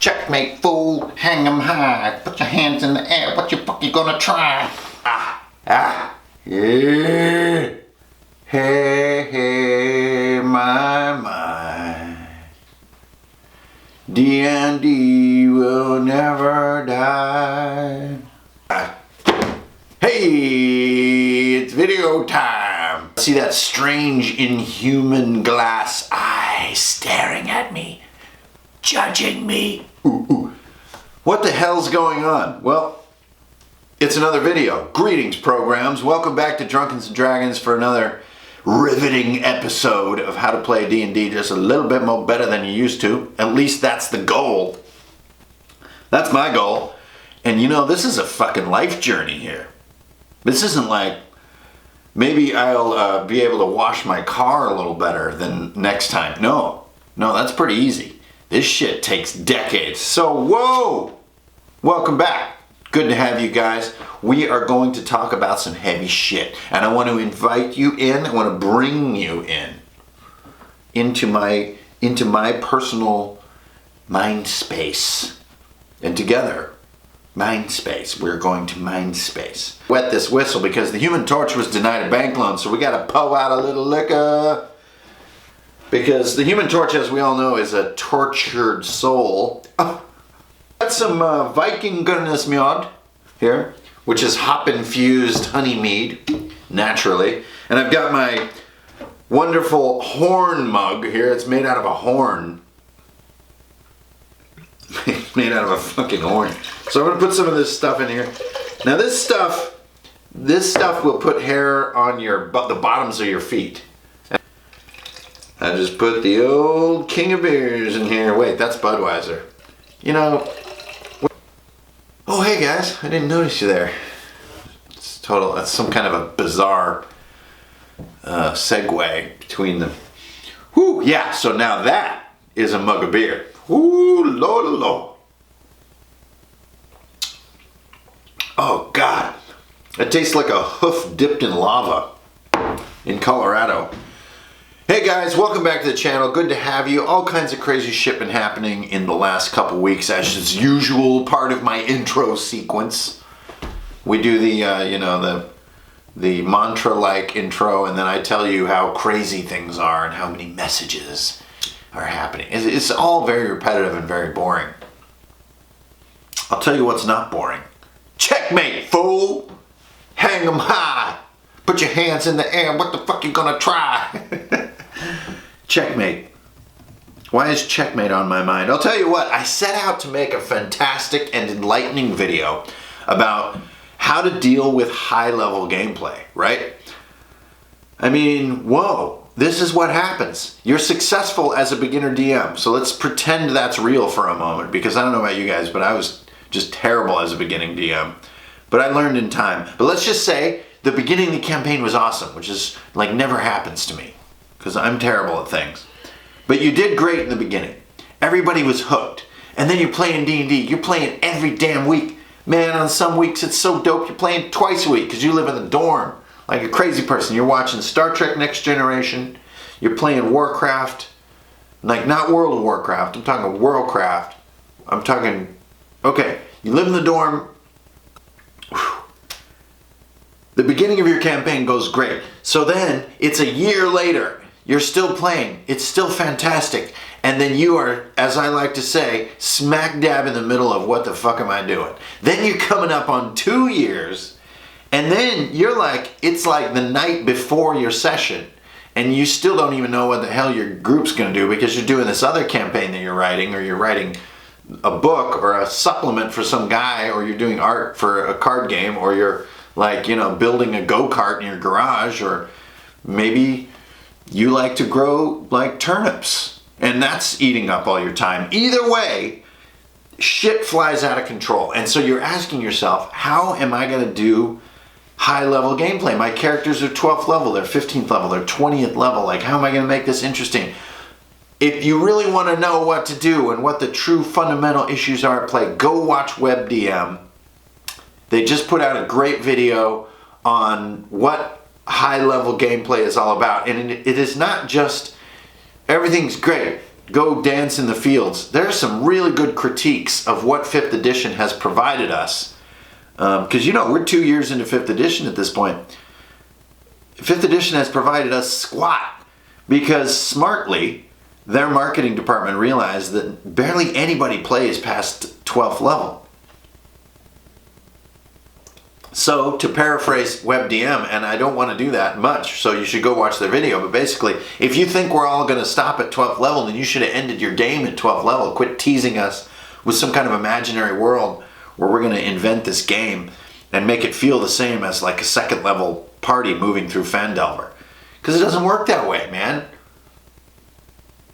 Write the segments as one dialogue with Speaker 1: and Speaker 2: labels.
Speaker 1: Checkmate, fool. Hang 'em high. Put your hands in the air. What you fuck you gonna try? Yeah. Hey, my. D&D will never die. Hey, it's video time. See that strange inhuman glass eye staring at me, judging me. Ooh. What the hell's going on? Well, it's another video. Greetings, programs. Welcome back to Drunken's and Dragons for another riveting episode of how to play D&D just a little bit more better than you used to. At least that's the goal. That's my goal. And you know, this is a fucking life journey here. This isn't like, maybe I'll be able to wash my car a little better than next time. No, that's pretty easy. This shit takes decades. So, whoa! Welcome back. Good to have you guys. We are going to talk about some heavy shit. And I want to invite you in. I want to bring you into my personal mind space. And together, mind space. We're going to mind space. Wet this whistle because the Human Torch was denied a bank loan, so we got to pull out a little liquor. Because the Human Torch, as we all know, is a tortured soul. Got some Viking goodness mead here, which is hop-infused honey mead, naturally. And I've got my wonderful horn mug here. It's made out of a horn. It's made out of a fucking horn. So I'm gonna put some of this stuff in here. Now this stuff will put hair on the bottoms of your feet. I just put the old King of Beers in here. Wait, that's Budweiser. You know. Oh, hey guys, I didn't notice you there. That's some kind of a bizarre segue between them. Whoo, yeah, so now that is a mug of beer. Ooh, Lord. Oh, God. It tastes like a hoof dipped in lava in Colorado. Hey guys, welcome back to the channel. Good to have you. All kinds of crazy shit been happening in the last couple weeks, as is usual, part of my intro sequence. We do the mantra-like intro, and then I tell you how crazy things are and how many messages are happening. It's all very repetitive and very boring. I'll tell you what's not boring. Checkmate, fool! Hang 'em high! Put your hands in the air. What the fuck you gonna try? Checkmate. Why is checkmate on my mind? I'll tell you what, I set out to make a fantastic and enlightening video about how to deal with high-level gameplay, right? I mean, whoa, this is what happens. You're successful as a beginner DM, so let's pretend that's real for a moment, because I don't know about you guys, but I was just terrible as a beginning DM. But I learned in time. But let's just say the beginning of the campaign was awesome, which is like never happens to me, because I'm terrible at things. But you did great in the beginning. Everybody was hooked. And then you're playing D&D. You're playing every damn week. Man, on some weeks it's so dope you're playing twice a week because you live in the dorm like a crazy person. You're watching Star Trek Next Generation. You're playing Warcraft. Like, not World of Warcraft. I'm talking Worldcraft. I'm talking... Okay, you live in the dorm. Whew. The beginning of your campaign goes great. So then, it's a year later. You're still playing. It's still fantastic. And then you are, as I like to say, smack dab in the middle of what the fuck am I doing? Then you're coming up on 2 years. And then you're like, it's like the night before your session. And you still don't even know what the hell your group's going to do because you're doing this other campaign that you're writing, or you're writing a book or a supplement for some guy, or you're doing art for a card game, or you're like, you know, building a go-kart in your garage, or maybe you like to grow like turnips and that's eating up all your time. Either way, shit flies out of control. And so you're asking yourself, how am I going to do high-level gameplay? My characters are 12th level, they're 15th level, they're 20th level. Like, how am I going to make this interesting? If you really want to know what to do and what the true fundamental issues are at play, go watch WebDM. They just put out a great video on what high-level gameplay is all about. And it is not just everything's great. go dance in the fields. There are some really good critiques of what 5th edition has provided us. Because, we're 2 years into 5th edition at this point. 5th edition has provided us squat. Because smartly, their marketing department realized that barely anybody plays past 12th level. So, to paraphrase WebDM, and I don't want to do that much, so you should go watch their video, but basically, if you think we're all going to stop at 12th level, then you should have ended your game at 12th level. Quit teasing us with some kind of imaginary world where we're going to invent this game and make it feel the same as like a 2nd level party moving through Phandelver. Because it doesn't work that way, man.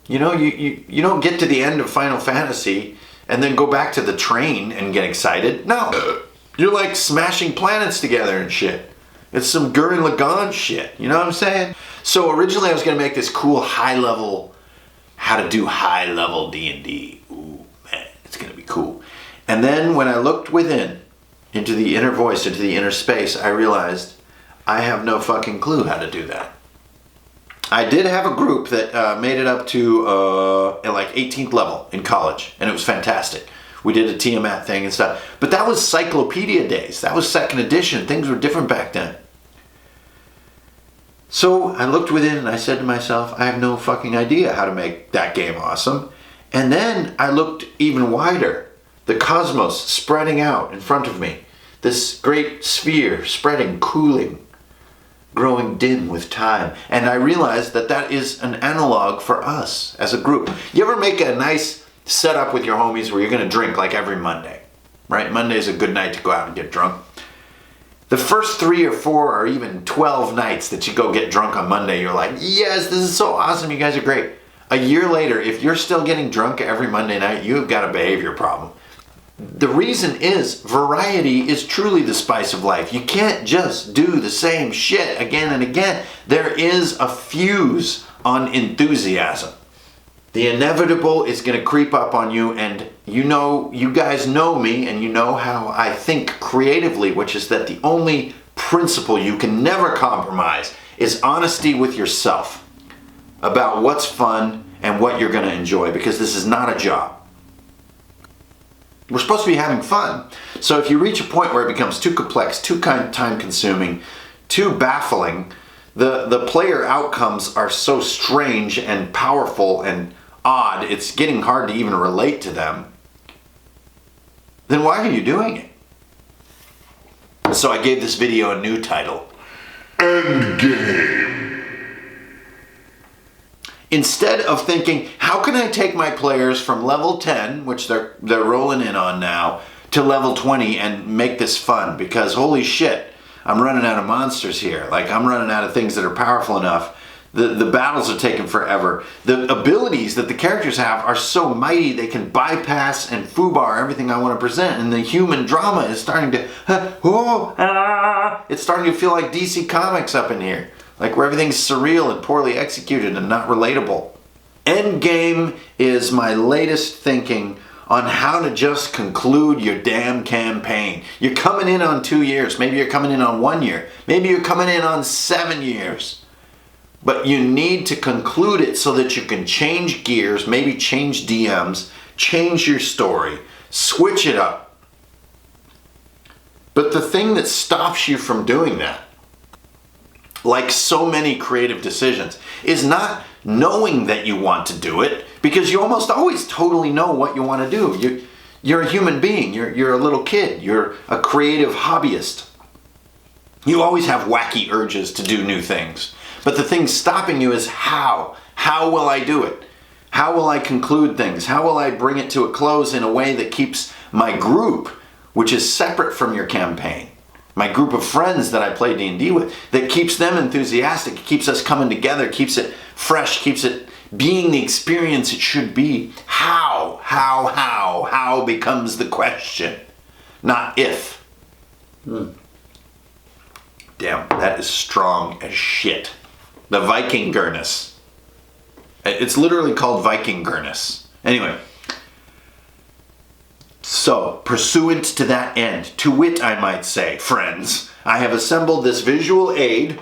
Speaker 1: You don't get to the end of Final Fantasy and then go back to the train and get excited. No. You're like smashing planets together and shit. It's some Gurren Lagann shit. You know what I'm saying? So originally I was going to make this cool high-level, how to do high-level D&D. Ooh, man, it's going to be cool. And then when I looked within, into the inner voice, into the inner space, I realized I have no fucking clue how to do that. I did have a group that made it up to like 18th level in college, and it was fantastic. We did a Tiamat thing and stuff. But that was Cyclopedia days. That was 2nd edition. Things were different back then. So I looked within and I said to myself, I have no fucking idea how to make that game awesome. And then I looked even wider. The cosmos spreading out in front of me. This great sphere spreading, cooling, growing dim with time. And I realized that that is an analog for us as a group. You ever make a nice setup with your homies where you're going to drink like every Monday, right? Monday is a good night to go out and get drunk. The first 3 or 4 or even 12 nights that you go get drunk on Monday, you're like, yes, this is so awesome. You guys are great. A year later, if you're still getting drunk every Monday night, you've got a behavior problem. The reason is variety is truly the spice of life. You can't just do the same shit again and again. There is a fuse on enthusiasm. The inevitable is going to creep up on you, and you guys know me, and you know how I think creatively, which is that the only principle you can never compromise is honesty with yourself about what's fun and what you're going to enjoy, because this is not a job. We're supposed to be having fun. So if you reach a point where it becomes too complex, too time-consuming, too baffling, the player outcomes are so strange and powerful and odd, it's getting hard to even relate to them, then why are you doing it? So I gave this video a new title. Endgame. Instead of thinking, how can I take my players from level 10, which they're rolling in on now, to level 20 and make this fun? Because holy shit, I'm running out of monsters here. Like, I'm running out of things that are powerful enough. The battles are taking forever. The abilities that the characters have are so mighty they can bypass and foobar everything I want to present. And the human drama is starting to, it's starting to feel like DC Comics up in here. Like where everything's surreal and poorly executed and not relatable. Endgame is my latest thinking on how to just conclude your damn campaign. You're coming in on 2 years. Maybe you're coming in on 1 year. Maybe you're coming in on 7 years. But you need to conclude it so that you can change gears, maybe change DMs, change your story, switch it up. But the thing that stops you from doing that, like so many creative decisions, is not knowing that you want to do it, because you almost always totally know what you want to do. You're a human being. You're a little kid. You're a creative hobbyist. You always have wacky urges to do new things. But the thing stopping you is how. How will I do it? How will I conclude things? How will I bring it to a close in a way that keeps my group, which is separate from your campaign, my group of friends that I play D&D with, that keeps them enthusiastic, keeps us coming together, keeps it fresh, keeps it being the experience it should be. How becomes the question, not if. Damn, that is strong as shit. The Vikingerness. It's literally called Vikingerness. Anyway. So, pursuant to that end, to wit I might say, friends, I have assembled this visual aid,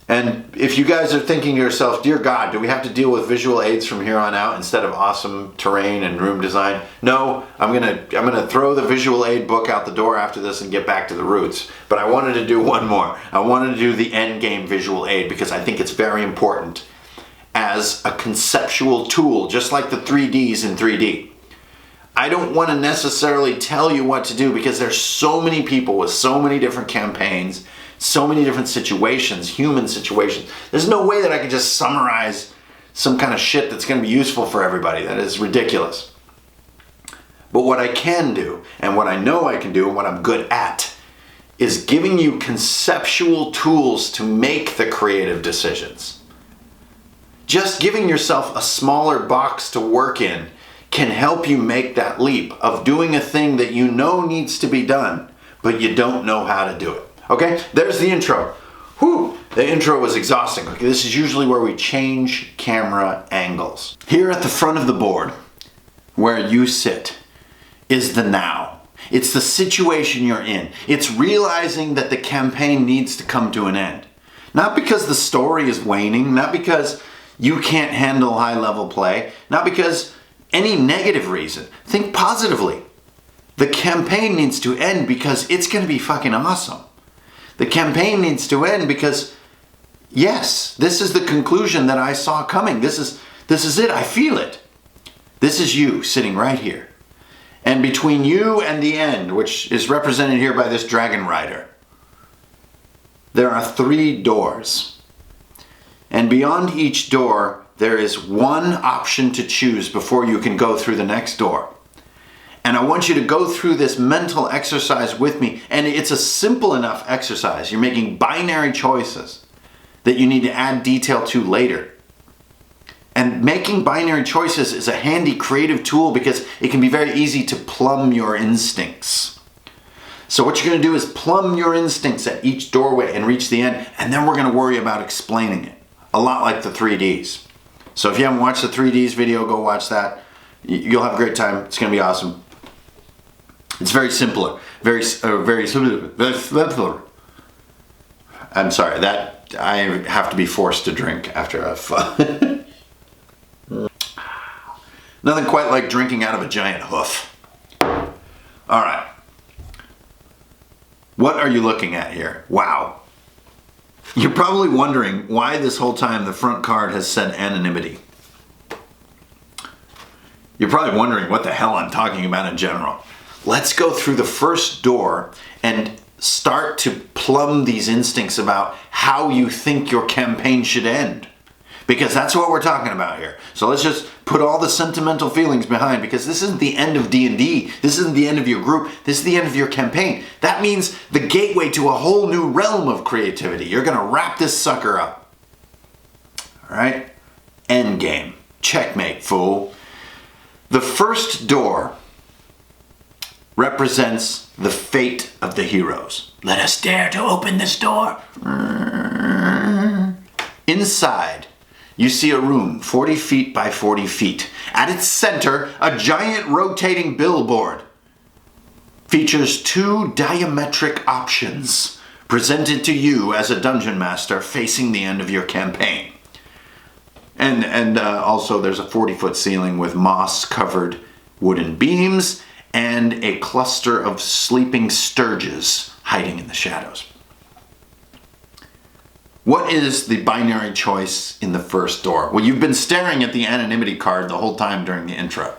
Speaker 1: And if you guys are thinking to yourself, dear God, do we have to deal with visual aids from here on out instead of awesome terrain and room design? No, I'm gonna throw the visual aid book out the door after this and get back to the roots. But I wanted to do one more. I wanted to do the endgame visual aid because I think it's very important as a conceptual tool, just like the 3Ds in 3D. I don't want to necessarily tell you what to do because there's so many people with so many different campaigns, so many different situations, human situations. There's no way that I can just summarize some kind of shit that's going to be useful for everybody. That is ridiculous. But what I can do, and what I know I can do, and what I'm good at, is giving you conceptual tools to make the creative decisions. Just giving yourself a smaller box to work in can help you make that leap of doing a thing that you know needs to be done, but you don't know how to do it. Okay, there's the intro. Whew, the intro was exhausting. Okay, this is usually where we change camera angles. Here at the front of the board, where you sit, is the now. It's the situation you're in. It's realizing that the campaign needs to come to an end. Not because the story is waning, not because you can't handle high-level play, not because any negative reason. Think positively. The campaign needs to end because it's going to be fucking awesome. The campaign needs to end because, yes, this is the conclusion that I saw coming. This is it. I feel it. This is you sitting right here. And between you and the end, which is represented here by this dragon rider, there are 3 doors. And beyond each door, there is one option to choose before you can go through the next door. And I want you to go through this mental exercise with me. And it's a simple enough exercise. You're making binary choices that you need to add detail to later. And making binary choices is a handy creative tool because it can be very easy to plumb your instincts. So what you're going to do is plumb your instincts at each doorway and reach the end. And then we're going to worry about explaining it. A lot like the 3Ds. So if you haven't watched the 3Ds video, go watch that. You'll have a great time. It's going to be awesome. It's very simpler. Very simpler. I'm sorry, that I have to be forced to drink after a fun. Nothing quite like drinking out of a giant hoof. All right. What are you looking at here? Wow. You're probably wondering why this whole time the front card has said anonymity. You're probably wondering what the hell I'm talking about in general. Let's go through the first door and start to plumb these instincts about how you think your campaign should end. Because that's what we're talking about here. So let's just put all the sentimental feelings behind, because this isn't the end of D&D. This isn't the end of your group. This is the end of your campaign. That means the gateway to a whole new realm of creativity. You're going to wrap this sucker up. All right? Endgame. Checkmate, fool. The first door represents the fate of the heroes. Let us dare to open this door. Inside, you see a room 40 feet by 40 feet. At its center, a giant rotating billboard features 2 diametric options presented to you as a dungeon master facing the end of your campaign. And also there's a 40-foot ceiling with moss-covered wooden beams and a cluster of sleeping sturges hiding in the shadows. What is the binary choice in the first door? Well, you've been staring at the anonymity card the whole time during the intro.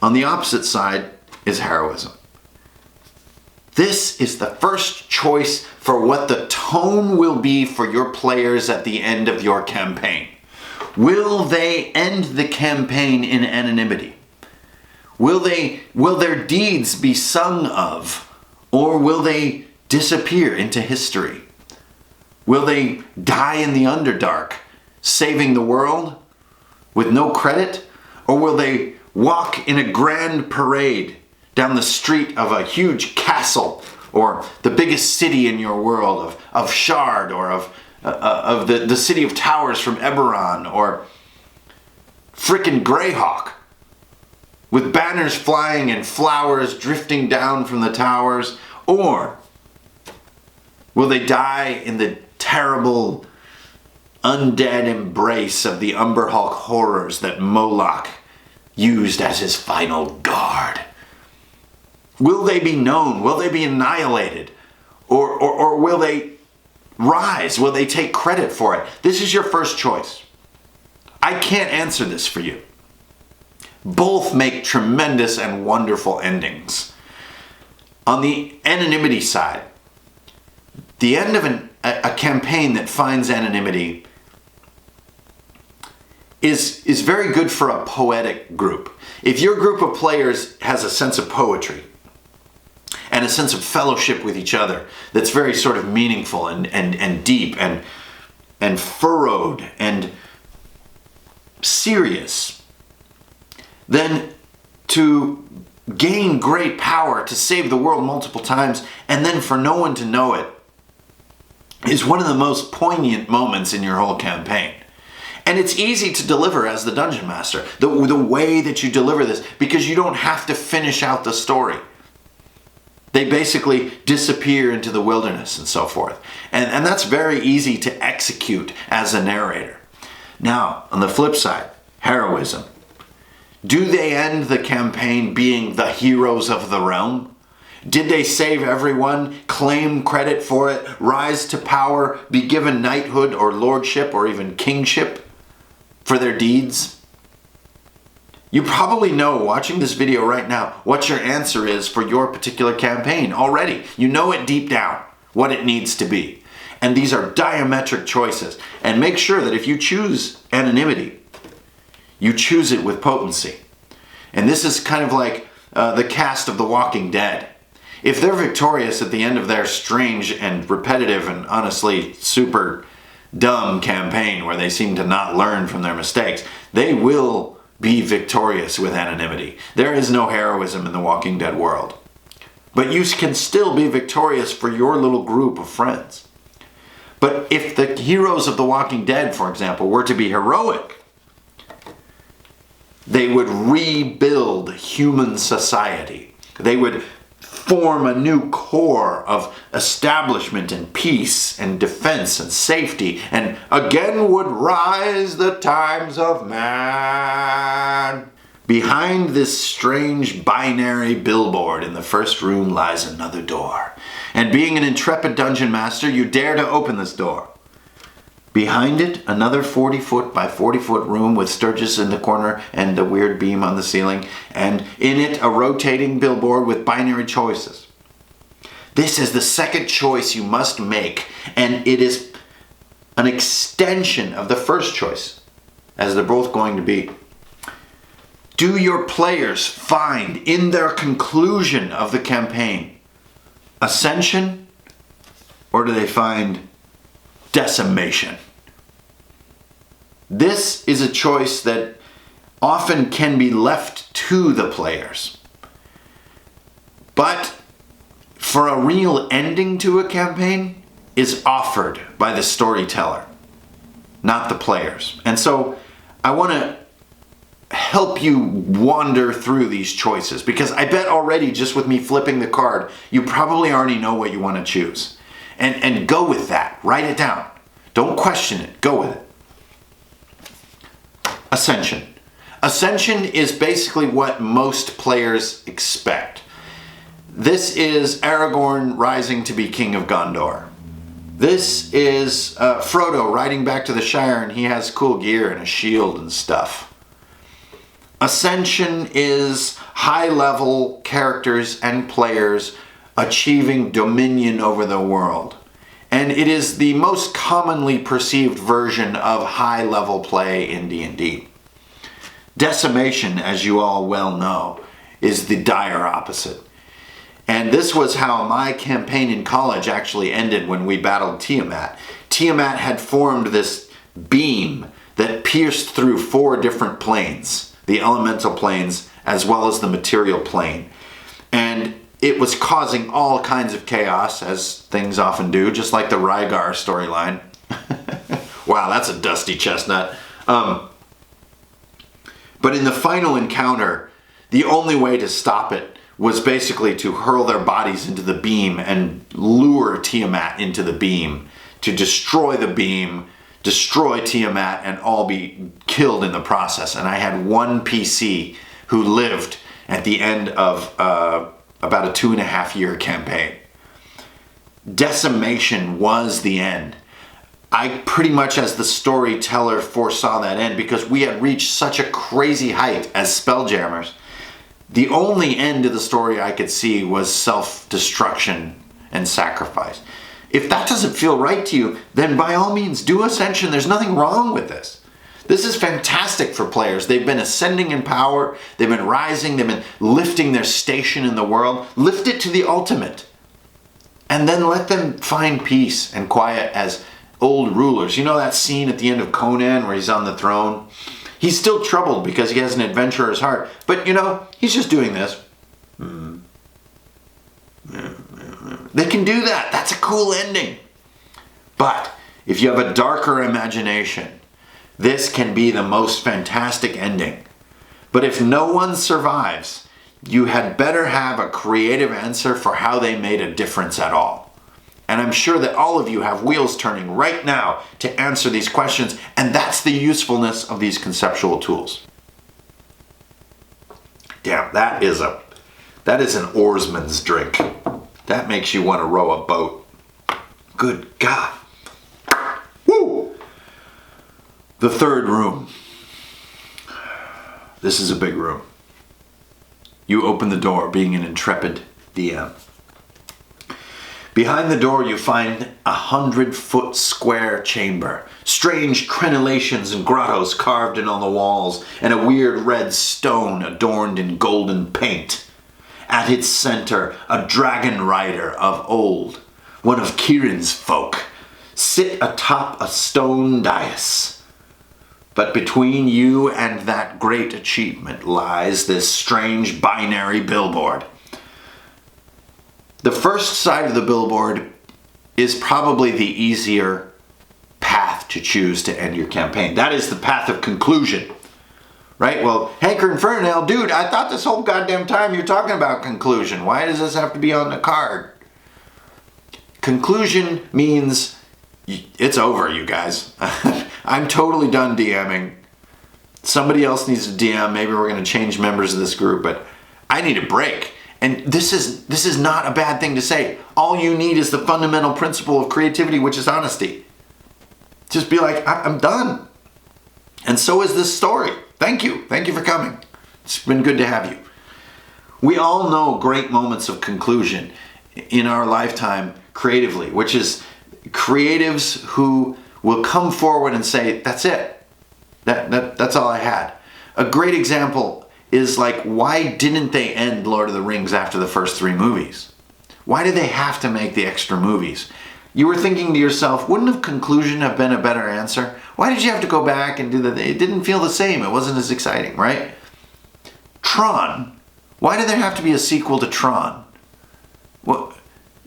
Speaker 1: On the opposite side is heroism. This is the first choice for what the tone will be for your players at the end of your campaign. Will they end the campaign in anonymity? Will their deeds be sung of, or will they disappear into history? Will they die in the Underdark, saving the world with no credit? Or will they walk in a grand parade down the street of a huge castle, or the biggest city in your world of Shard, or of the city of towers from Eberron, or frickin' Greyhawk, with banners flying and flowers drifting down from the towers? Or will they die in the terrible undead embrace of the Umber Hulk horrors that Moloch used as his final guard? Will they be known? Will they be annihilated? Or will they rise? Will they take credit for it? This is your first choice. I can't answer this for you. Both make tremendous and wonderful endings. On the anonymity side, the end of a campaign that finds anonymity is very good for a poetic group. If your group of players has a sense of poetry and a sense of fellowship with each other that's very sort of meaningful and deep and furrowed and serious, then to gain great power, to save the world multiple times, and then for no one to know it, is one of the most poignant moments in your whole campaign. And it's easy to deliver as the Dungeon Master, the way that you deliver this, because you don't have to finish out the story. They basically disappear into the wilderness and so forth. And that's very easy to execute as a narrator. Now, on the flip side, heroism. Do they end the campaign being the heroes of the realm? Did they save everyone, claim credit for it, rise to power, be given knighthood or lordship or even kingship for their deeds? You probably know, watching this video right now, what your answer is for your particular campaign already. You know it deep down, what it needs to be. And these are diametric choices. And make sure that if you choose anonymity, you choose it with potency. And this is kind of like the cast of The Walking Dead. If they're victorious at the end of their strange and repetitive and honestly super dumb campaign where they seem to not learn from their mistakes, they will be victorious with anonymity. There is no heroism in the Walking Dead world. But you can still be victorious for your little group of friends. But if the heroes of The Walking Dead, for example, were to be heroic, they would rebuild human society. They would form a new core of establishment and peace and defense and safety, and again would rise the times of man. Behind this strange binary billboard in the first room lies another door. And being an intrepid dungeon master, you dare to open this door. Behind it, another 40-foot by 40-foot room with Sturgis in the corner and a weird beam on the ceiling, and in it a rotating billboard with binary choices. This is the second choice you must make, and it is an extension of the first choice, as they're both going to be. Do your players find in their conclusion of the campaign ascension, or do they find decimation? This is a choice that often can be left to the players. But for a real ending to a campaign is offered by the storyteller, not the players. And so I want to help you wander through these choices, because I bet already just with me flipping the card, you probably already know what you want to choose. And go with that. Write it down. Don't question it. Go with it. Ascension. Ascension is basically what most players expect. This is Aragorn rising to be king of Gondor. This is Frodo riding back to the Shire, and he has cool gear and a shield and stuff. Ascension is high-level characters and players achieving dominion over the world. And it is the most commonly perceived version of high-level play in D&D. Decimation, as you all well know, is the dire opposite. And this was how my campaign in college actually ended when we battled Tiamat. Tiamat had formed this beam that pierced through 4 different planes, the elemental planes as well as the material plane. And it was causing all kinds of chaos, as things often do, just like the Rygar storyline. Wow, that's a dusty chestnut. But in the final encounter, the only way to stop it was basically to hurl their bodies into the beam and lure Tiamat into the beam to destroy the beam, destroy Tiamat, and all be killed in the process. And I had one PC who lived at the end of about a 2.5-year campaign. Decimation was the end. I pretty much, as the storyteller, foresaw that end because we had reached such a crazy height as spelljammers. The only end to the story I could see was self-destruction and sacrifice. If that doesn't feel right to you, then by all means do Ascension. There's nothing wrong with this. This is fantastic for players. They've been ascending in power. They've been rising. They've been lifting their station in the world. Lift it to the ultimate. And then let them find peace and quiet as old rulers. You know that scene at the end of Conan where he's on the throne? He's still troubled because he has an adventurer's heart. But, you know, he's just doing this. They can do that. That's a cool ending. But if you have a darker imagination, this can be the most fantastic ending. But if no one survives, you had better have a creative answer for how they made a difference at all. And I'm sure that all of you have wheels turning right now to answer these questions, and that's the usefulness of these conceptual tools. Damn, that is an oarsman's drink. That makes you want to row a boat. Good God. Woo! The third room. This is a big room. You open the door, being an intrepid DM. Behind the door you find 100-foot square chamber. Strange crenellations and grottos carved in on the walls, and a weird red stone adorned in golden paint. At its center, a dragon rider of old, one of Kieran's folk, sit atop a stone dais. But between you and that great achievement lies this strange binary billboard. The first side of the billboard is probably the easier path to choose to end your campaign. That is the path of conclusion. Right? Well, Hanker and Fernell, dude, I thought this whole goddamn time you're talking about conclusion. Why does this have to be on the card? Conclusion means it's over, you guys. I'm totally done DMing. Somebody else needs to DM. Maybe we're going to change members of this group, but I need a break. And this is not a bad thing to say. All you need is the fundamental principle of creativity, which is honesty. Just be like, I'm done. And so is this story. Thank you. Thank you for coming. It's been good to have you. We all know great moments of conclusion in our lifetime creatively, which is creatives who will come forward and say, that's it. That's all I had. A great example is like, why didn't they end Lord of the Rings after the first 3 movies? Why did they have to make the extra movies? You were thinking to yourself, wouldn't a conclusion have been a better answer? Why did you have to go back and do that? It didn't feel the same. It wasn't as exciting, right? Tron. Why did there have to be a sequel to Tron? Well,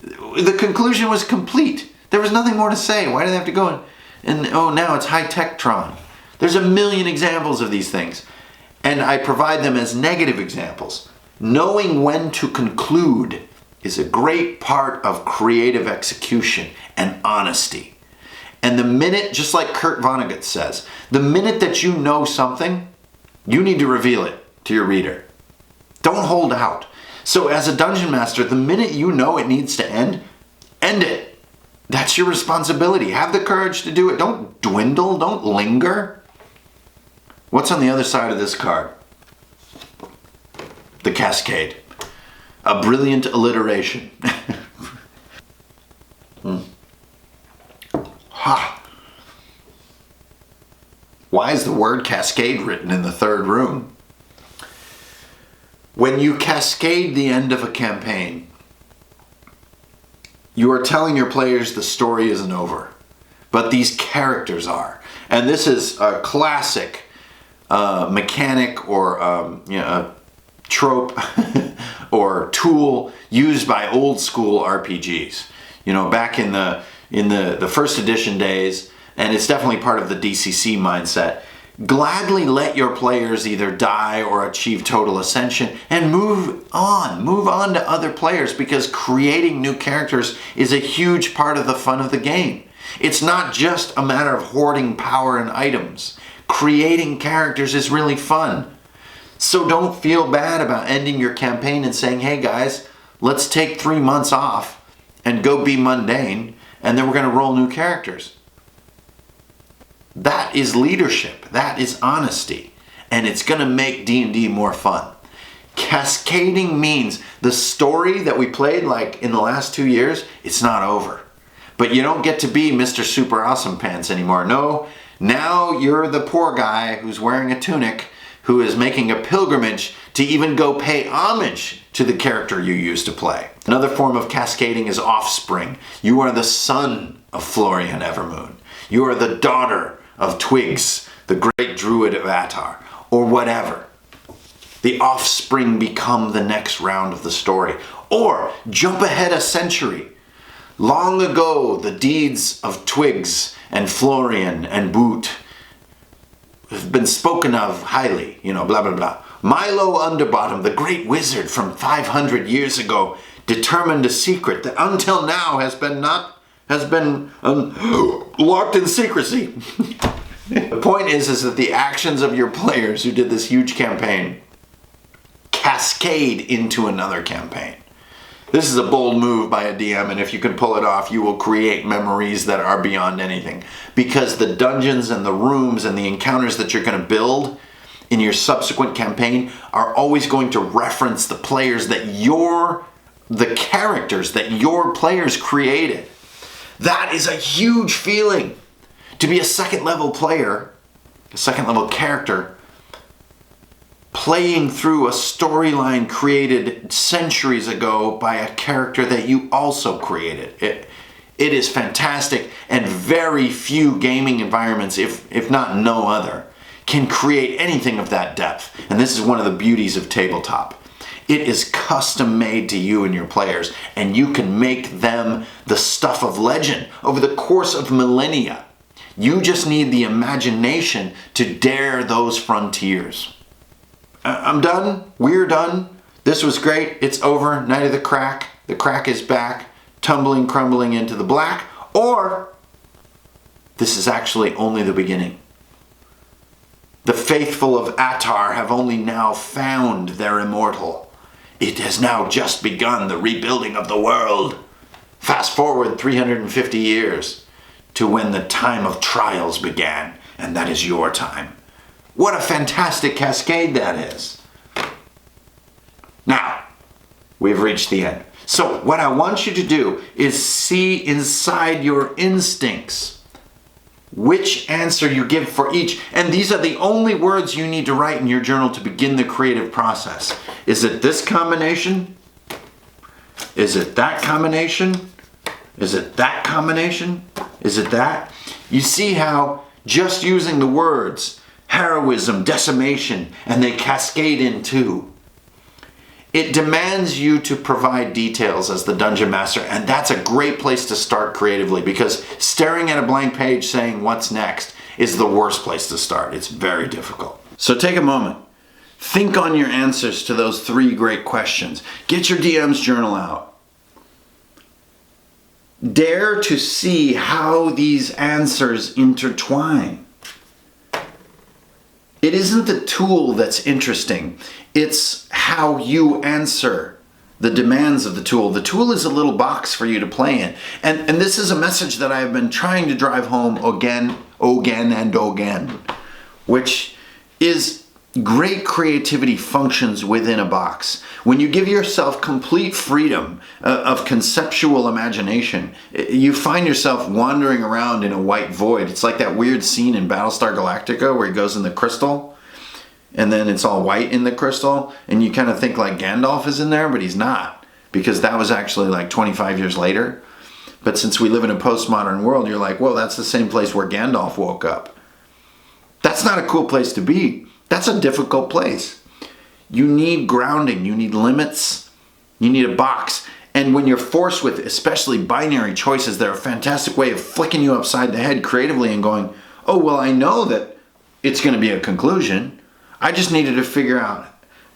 Speaker 1: the conclusion was complete. There was nothing more to say. Why did they have to go and oh, now it's high-tech Tron? There's a million examples of these things. And I provide them as negative examples. Knowing when to conclude is a great part of creative execution and honesty. And the minute, just like Kurt Vonnegut says, the minute that you know something, you need to reveal it to your reader. Don't hold out. So as a dungeon master, the minute you know it needs to end it. That's your responsibility. Have the courage to do it. Don't dwindle. Don't linger. What's on the other side of this card? The Cascade. A brilliant alliteration. Ha! Why is the word cascade written in the third room? When you cascade the end of a campaign, you are telling your players the story isn't over, but these characters are. And this is a classic mechanic or a trope or tool used by old school RPGs. You know, back in the first edition days, and it's definitely part of the DCC mindset. Gladly let your players either die or achieve total ascension and move on to other players, because creating new characters is a huge part of the fun of the game. It's not just a matter of hoarding power and items. Creating characters is really fun. So don't feel bad about ending your campaign and saying, hey guys, let's take 3 months off and go be mundane, and then we're going to roll new characters. That is leadership. That is honesty. And it's going to make D&D more fun. Cascading means the story that we played like in the last 2 years, it's not over. But you don't get to be Mr. Super Awesome Pants anymore. No, now you're the poor guy who's wearing a tunic who is making a pilgrimage to even go pay homage to the character you used to play. Another form of cascading is offspring. You are the son of Florian Evermoon. You are the daughter of Twigs, the great druid of Atar, or whatever. The offspring become the next round of the story. Or jump ahead a century. Long ago, the deeds of Twigs and Florian and Boot have been spoken of highly, blah, blah, blah. Milo Underbottom, the great wizard from 500 years ago, determined a secret that until now has been locked in secrecy. The point is that the actions of your players who did this huge campaign cascade into another campaign. This is a bold move by a DM, and if you can pull it off, you will create memories that are beyond anything. Because the dungeons and the rooms and the encounters that you're going to build in your subsequent campaign are always going to reference the characters that your players created. That is a huge feeling. To be a second level player, a second level character, playing through a storyline created centuries ago by a character that you also created. It is fantastic, and very few gaming environments, if not no other, can create anything of that depth. And this is one of the beauties of tabletop. It is custom made to you and your players, and you can make them the stuff of legend over the course of millennia. You just need the imagination to dare those frontiers. I'm done. We're done. This was great. It's over. Night of the Crack. The crack is back, tumbling, crumbling into the black. Or this is actually only the beginning. The faithful of Atar have only now found their immortal. It has now just begun the rebuilding of the world. Fast forward 350 years to when the time of trials began, and that is your time. What a fantastic cascade that is. Now, we've reached the end. So what I want you to do is see inside your instincts which answer you give for each. And these are the only words you need to write in your journal to begin the creative process. Is it this combination? Is it that combination? Is it that combination? Is it that? You see how just using the words heroism, decimation, and they cascade into. It demands you to provide details as the dungeon master, and that's a great place to start creatively, because staring at a blank page saying what's next is the worst place to start. It's very difficult. So take a moment. Think on your answers to those 3 great questions. Get your DM's journal out. Dare to see how these answers intertwine. It isn't the tool that's interesting. It's how you answer the demands of the tool. The tool is a little box for you to play in. And this is a message that I've been trying to drive home again, which is great creativity functions within a box. When you give yourself complete freedom of conceptual imagination, you find yourself wandering around in a white void. It's like that weird scene in Battlestar Galactica where he goes in the crystal and then it's all white in the crystal, and you kind of think like Gandalf is in there, but he's not, because that was actually like 25 years later. But since we live in a postmodern world, you're like, whoa, that's the same place where Gandalf woke up. That's not a cool place to be. That's a difficult place. You need grounding, you need limits, you need a box. And when you're forced with especially binary choices, they're a fantastic way of flicking you upside the head creatively and going, oh, well, I know that it's going to be a conclusion. I just needed to figure out,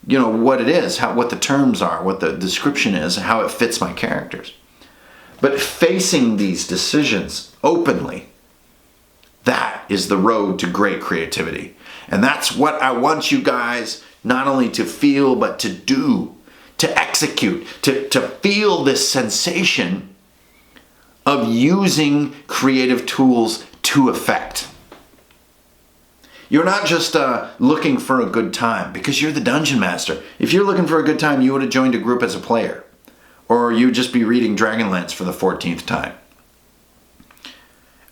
Speaker 1: what it is, what the terms are, what the description is, and how it fits my characters. But facing these decisions openly, that is the road to great creativity. And that's what I want you guys not only to feel, but to do, to execute, to feel this sensation of using creative tools to effect. You're not just looking for a good time, because you're the dungeon master. If you're looking for a good time, you would have joined a group as a player. Or you'd just be reading Dragonlance for the 14th time.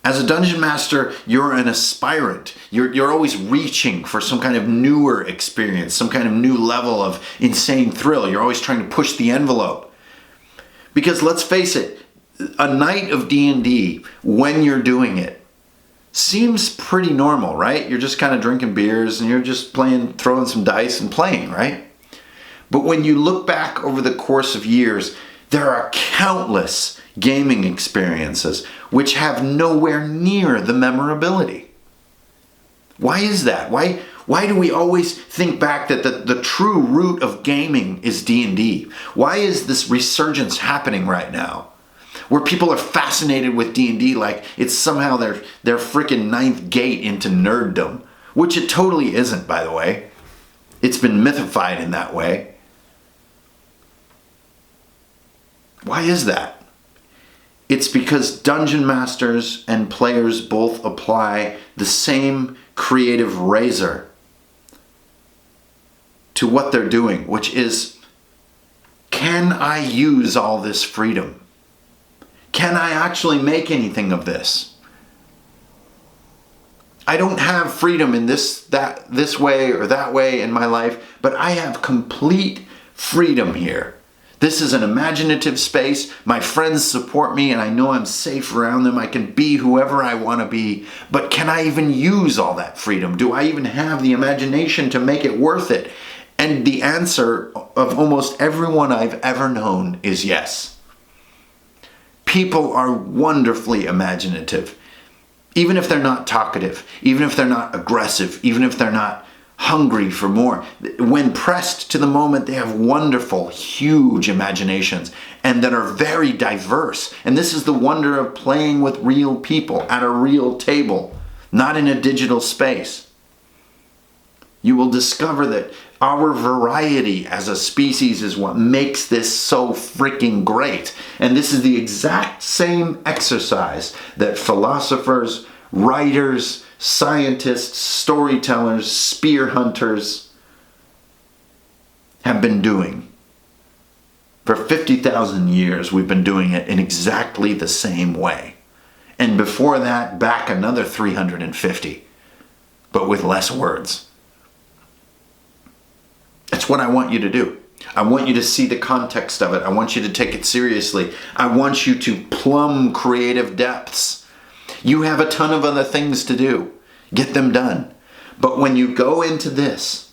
Speaker 1: As a dungeon master, you're an aspirant. You're always reaching for some kind of newer experience, some kind of new level of insane thrill. You're always trying to push the envelope. Because let's face it, a night of D&D, when you're doing it, seems pretty normal, right? You're just kind of drinking beers and you're just playing, throwing some dice and playing, right? But when you look back over the course of years, there are countless gaming experiences which have nowhere near the memorability. Why is that? Why do we always think back that the true root of gaming is D&D? Why is this resurgence happening right now? Where people are fascinated with D&D like it's somehow their freaking ninth gate into nerddom. Which it totally isn't, by the way. It's been mythified in that way. Why is that? It's because dungeon masters and players both apply the same creative razor to what they're doing, which is, can I use all this freedom? Can I actually make anything of this? I don't have freedom in this way or that way in my life, but I have complete freedom here. This is an imaginative space. My friends support me and I know I'm safe around them. I can be whoever I want to be. But can I even use all that freedom? Do I even have the imagination to make it worth it? And the answer of almost everyone I've ever known is yes. People are wonderfully imaginative. Even if they're not talkative, even if they're not aggressive, even if they're not hungry for more. When pressed to the moment, they have wonderful, huge imaginations and that are very diverse. And this is the wonder of playing with real people at a real table, not in a digital space. You will discover that our variety as a species is what makes this so freaking great. And this is the exact same exercise that philosophers, writers, scientists, storytellers, spear hunters have been doing. For 50,000 years, we've been doing it in exactly the same way. And before that, back another 350, but with less words. That's what I want you to do. I want you to see the context of it. I want you to take it seriously. I want you to plumb creative depths. You have a ton of other things to do. Get them done. But when you go into this,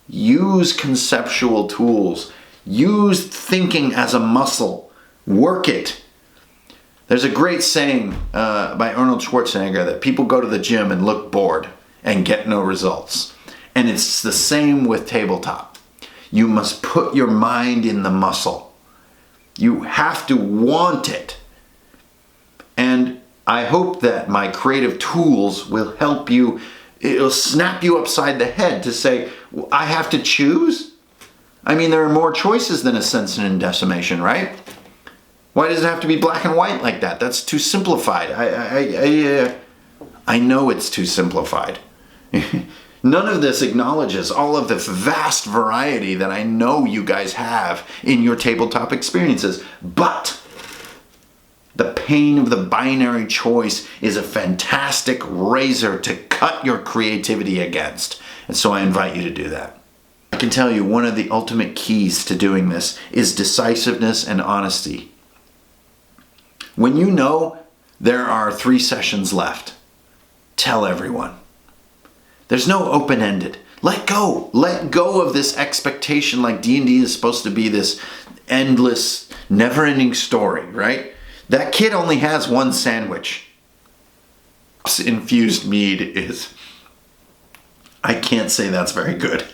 Speaker 1: use conceptual tools. Use thinking as a muscle. Work it. There's a great saying by Arnold Schwarzenegger that people go to the gym and look bored and get no results. And it's the same with tabletop. You must put your mind in the muscle. You have to want it. And I hope that my creative tools will help you. It'll snap you upside the head to say, I have to choose? I mean, there are more choices than ascension and decimation, right? Why does it have to be black and white like that? That's too simplified. I know it's too simplified. None of this acknowledges all of the vast variety that I know you guys have in your tabletop experiences. But the pain of the binary choice is a fantastic razor to cut your creativity against. And so I invite you to do that. I can tell you one of the ultimate keys to doing this is decisiveness and honesty. When you know there are 3 sessions left, tell everyone. There's no open-ended. Let go. Let go of this expectation like D&D is supposed to be this endless, never-ending story, right? That kid only has one sandwich. Infused mead is... I can't say that's very good.